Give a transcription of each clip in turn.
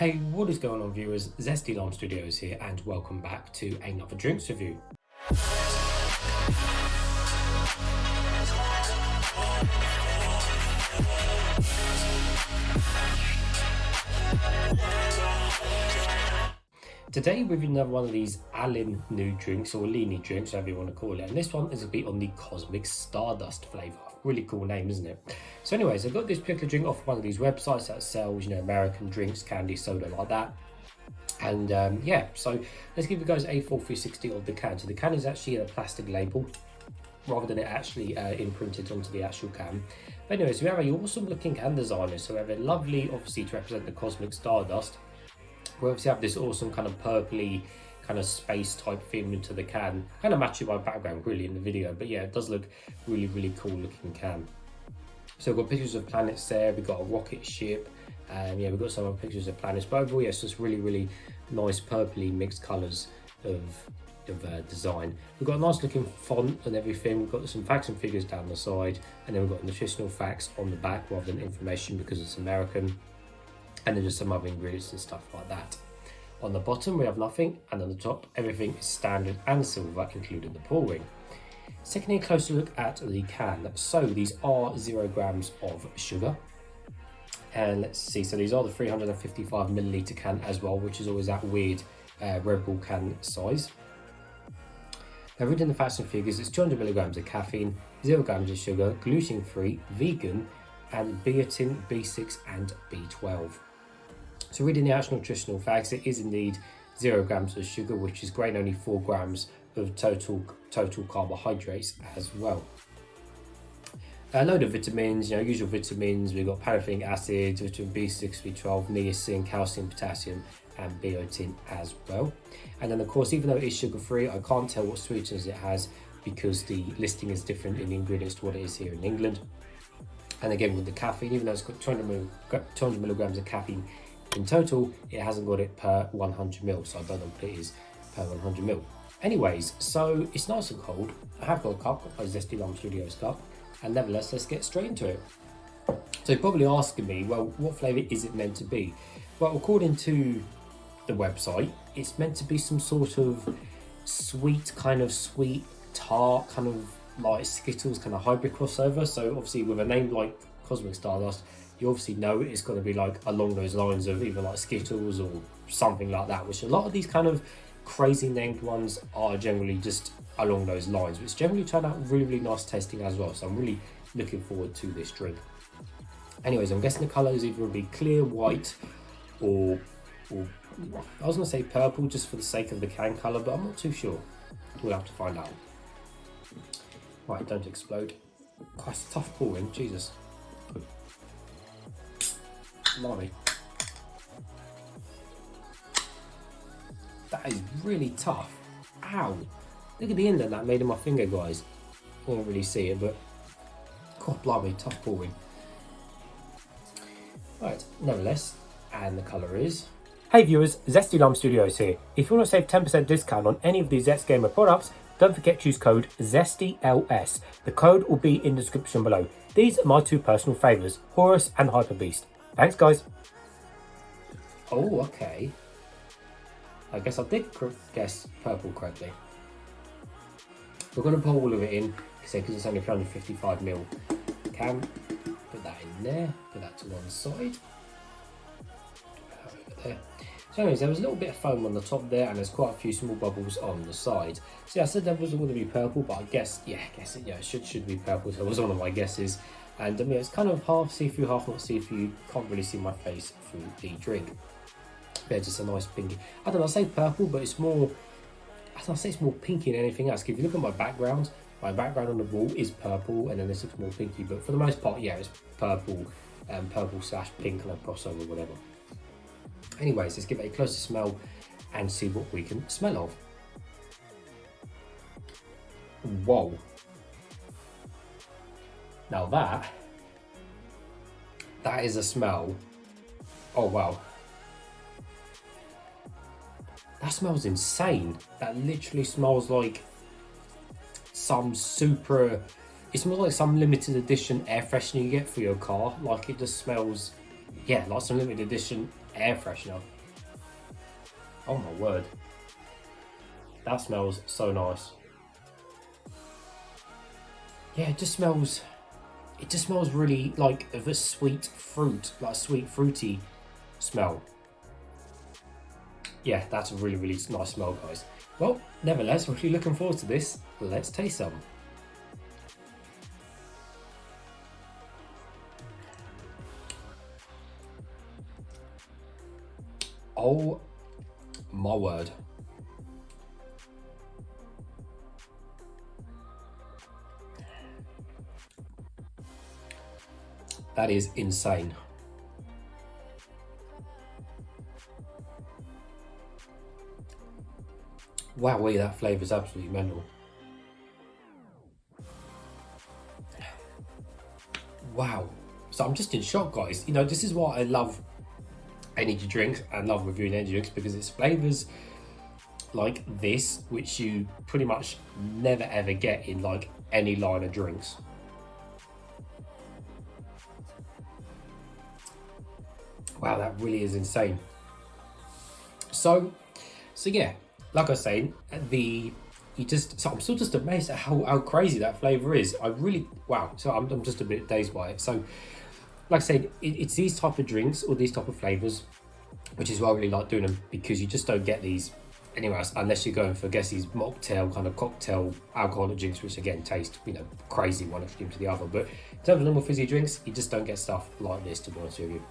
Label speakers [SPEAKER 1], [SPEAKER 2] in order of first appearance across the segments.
[SPEAKER 1] Hey, what is going on, viewers? Zesty Lime Studios here, and welcome back to another drinks review. Today we've another one of these Alani new drinks, or Alani drinks, whatever you want to call it, and this one is going to be on the Cosmic Stardust flavour. Really cool name, isn't it? So anyways, I've got this particular drink off one of these websites that sells, American drinks, candy, soda, like that. And yeah, so let's give you guys A4360 of the can. So the can is actually a plastic label rather than it actually imprinted onto the actual can. But anyways, we have a awesome looking can designer. So we have a lovely, obviously, to represent the Cosmic Stardust. We obviously have this awesome kind of purpley kind of space type theme into the can, kind of matching my background really in the video, but yeah, it does look really cool looking can. So we've got pictures of planets there, we've got a rocket ship, and yeah, we've got some other pictures of planets, but overall, yeah, it's just really nice purpley mixed colours of design. We've got a nice looking font and everything. We've got some facts and figures down the side, and then we've got nutritional facts on the back rather than information because it's American, and then just some other ingredients and stuff like that. On the bottom we have nothing, and on the top everything is standard and silver, including the pour ring. Secondly, a closer look at the can. So these are 0 grams of sugar, and let's see, so these are the 355 milliliter can as well, which is always that weird Red Bull can size. Now reading the facts and figures, it's 200 milligrams of caffeine, 0 grams of sugar, gluten free, vegan, and biotin, B6 and B12. So reading the actual nutritional facts, it is indeed 0 grams of sugar, which is great, and only 4 grams of total carbohydrates as well. A load of vitamins, usual vitamins. We've got paraffinic acid, vitamin B6, B12, niacin, calcium, potassium, and biotin as well. And then of course, even though it is sugar free, I can't tell what sweeteners it has because the listing is different in the ingredients to what it is here in England. And again, with the caffeine, even though it's got 200 milligrams of caffeine in total, it hasn't got it per 100 ml, so I don't know what it is per 100 ml. Anyways, so it's nice and cold. I have got a cup, a Zesty Lime Studios cup, and nevertheless, let's get straight into it. So you're probably asking me, well, what flavour is it meant to be? Well, according to the website, it's meant to be some sort of sweet tart, kind of like Skittles kind of hybrid crossover. So obviously with a name like Cosmic Stardust, you obviously know it's going to be like along those lines of either like Skittles or something like that, which a lot of these kind of crazy named ones are generally just along those lines, which generally turn out really nice tasting as well. So I'm really looking forward to this drink. Anyways, I'm guessing the colour is either going to be clear white or I was going to say purple just for the sake of the can colour, but I'm not too sure. We'll have to find out. Right, don't explode. Quite a tough pouring, Jesus. Blimey. That is really tough. Ow. Look at the end of that made in my finger, guys. I can't really see it, but God blimey, tough pouring. Right, nevertheless, and the colour is... Hey viewers, Zesty Lime Studios here. If you want to save 10% discount on any of these Zest Gamer products, don't forget to use code ZESTYLS. The code will be in the description below. These are my two personal favourites, Horus and Hyper Beast. Thanks guys. Oh, okay. I guess I did guess purple correctly. We're going to pour all of it in, because it's only 355ml. Can put that in there, put that to one side. Over there. So anyways, there was a little bit of foam on the top there, and there's quite a few small bubbles on the side. So yeah, I said that wasn't going to be purple, but I guess, it should be purple. So it was one of my guesses. And yeah, it's kind of half see-through, half not see-through. Can't really see my face through the drink. Yeah, just a nice pinky. I don't know, I say purple, but it's more, I say it's more pinky than anything else. If you look at my background on the wall is purple, and then this looks more pinky, but for the most part, yeah, it's purple, purple/pink kind of crossover, whatever. Anyways, let's give it a closer smell and see what we can smell of. Whoa. Now that is a smell. Oh wow. That smells insane. That literally smells like some super, it smells like some limited edition air freshener you get for your car. Like it just smells, yeah, like some limited edition air freshener. Oh my word. That smells so nice. Yeah, it just smells really like of a sweet fruit, like a sweet fruity smell. Yeah, that's a really, really nice smell, guys. Well, nevertheless, we're really looking forward to this. Let's taste some. Oh my word. That is insane. Wow, that flavour is absolutely mental. Wow. So I'm just in shock, guys. You know, this is why I love energy drinks and love reviewing energy drinks, because it's flavours like this which you pretty much never ever get in like any line of drinks. Wow, that really is insane. So yeah, like I was saying, I'm still just amazed at how crazy that flavour is. I really, wow. So I'm just a bit dazed by it. So, like I said, it's these type of drinks or these type of flavours, which is why I really like doing them, because you just don't get these anywhere else unless you're going for, I guess, these mocktail kind of cocktail alcoholic drinks, which again taste, you know, crazy one extreme to the other. But in terms of normal fizzy drinks, you just don't get stuff like this, to be honest with you.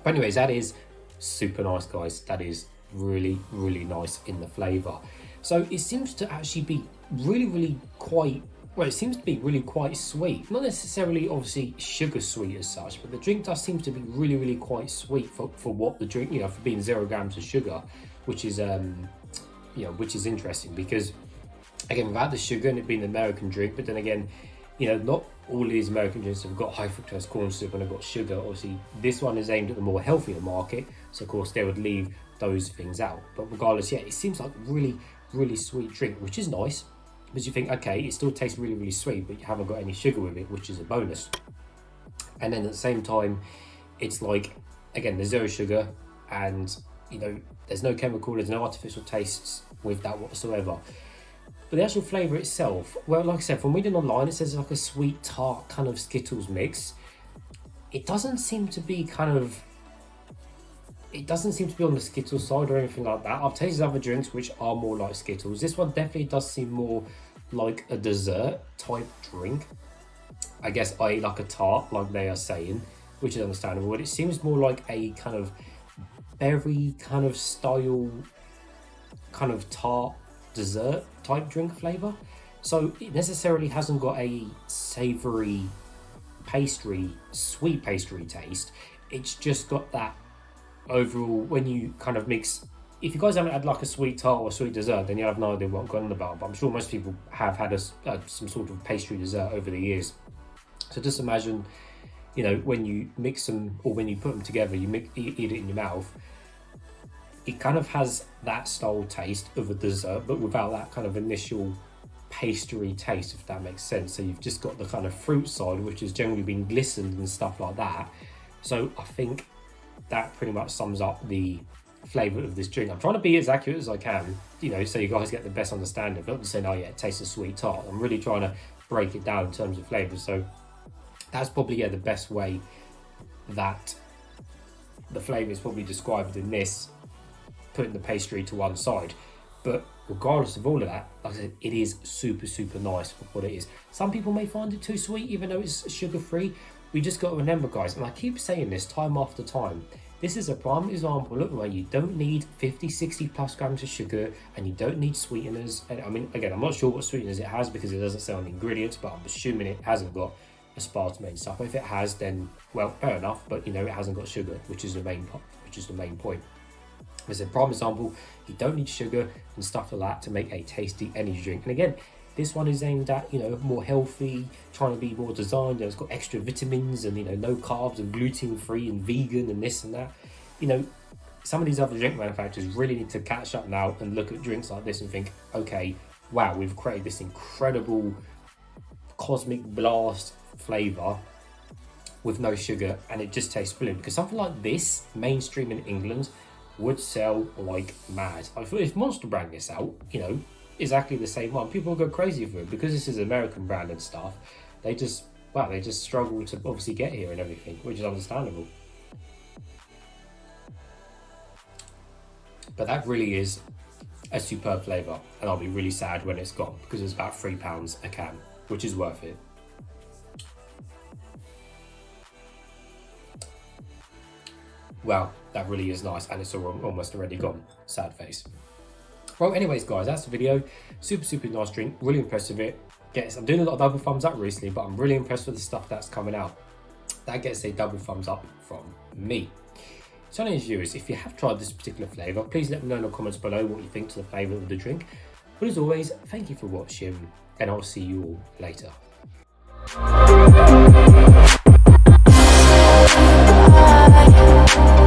[SPEAKER 1] But anyways, that is super nice, guys. That is really, really nice in the flavour. So it seems to actually be really quite, well, it seems to be really quite sweet. Not necessarily obviously sugar sweet as such, but the drink does seem to be really quite sweet for what the drink, you know, for being 0 grams of sugar, which is you know, which is interesting, because again, without the sugar and it being an American drink, but then again, you know, not all of these American drinks have got high fructose corn syrup and have got sugar. Obviously, this one is aimed at the more healthier market, so of course they would leave those things out. But regardless, yeah, it seems like really sweet drink, which is nice, because you think, okay, it still tastes really sweet, but you haven't got any sugar with it, which is a bonus. And then at the same time, it's like, again, there's 0 sugar, and you know, there's no chemical, there's no artificial tastes with that whatsoever. But the actual flavour itself, well, like I said, from reading online, it says like a sweet tart kind of Skittles mix. It doesn't seem to be on the Skittles side or anything like that. I've tasted other drinks which are more like Skittles. This one definitely does seem more like a dessert type drink. I guess like a tart, like they are saying, which is understandable. But it seems more like a kind of berry kind of style, kind of tart dessert type drink flavour. So it necessarily hasn't got a savoury pastry, sweet pastry taste. It's just got that overall, when you kind of mix, if you guys haven't had like a sweet tart or a sweet dessert, then you have no idea what I'm going on about, but I'm sure most people have had some sort of pastry dessert over the years. So just imagine, you know, when you mix them, or when you put them together, you eat it in your mouth, it kind of has that style taste of a dessert, but without that kind of initial pastry taste, if that makes sense. So you've just got the kind of fruit side, which has generally been glistened and stuff like that. So I think that pretty much sums up the flavour of this drink. I'm trying to be as accurate as I can, you know, so you guys get the best understanding. Not just saying, oh yeah, it tastes a sweet tart. I'm really trying to break it down in terms of flavour. So that's probably, yeah, the best way that the flavour is probably described in this, putting the pastry to one side. But regardless of all of that, like I said, it is super nice for what it is. Some people may find it too sweet, even though it's sugar free. We just got to remember, guys, and I keep saying this time after time, this is a prime example where you don't need 50-60 plus grams of sugar, and you don't need sweeteners. And I mean, again, I'm not sure what sweeteners it has because it doesn't say on the ingredients, but I'm assuming it hasn't got aspartame and stuff. If it has, then well, fair enough, but you know, it hasn't got sugar, which is the main point. As a prime example, you don't need sugar and stuff like that to make a tasty energy drink. And again, this one is aimed at, you know, more healthy, trying to be more designed. You know, it's got extra vitamins and, you know, no carbs and gluten free and vegan and this and that. You know, some of these other drink manufacturers really need to catch up now and look at drinks like this and think, okay, wow, we've created this incredible cosmic blast flavour, with no sugar, and it just tastes brilliant. Because something like this, mainstream in England, would sell like mad. If Monster brand gets out, you know, exactly the same one, people will go crazy for it. Because this is American brand and stuff, they just struggle to obviously get here and everything, which is understandable. But that really is a superb flavour, and I'll be really sad when it's gone, because it's about £3 a can, which is worth it. Wow, that really is nice, and it's almost already gone. Sad face. Well, anyways, guys, that's the video. Super nice drink. Really impressed with it. I'm doing a lot of double thumbs up recently, but I'm really impressed with the stuff that's coming out. That gets a double thumbs up from me. So, any viewers, if you have tried this particular flavour, please let me know in the comments below what you think to the flavour of the drink. But as always, thank you for watching, and I'll see you all later. Bye.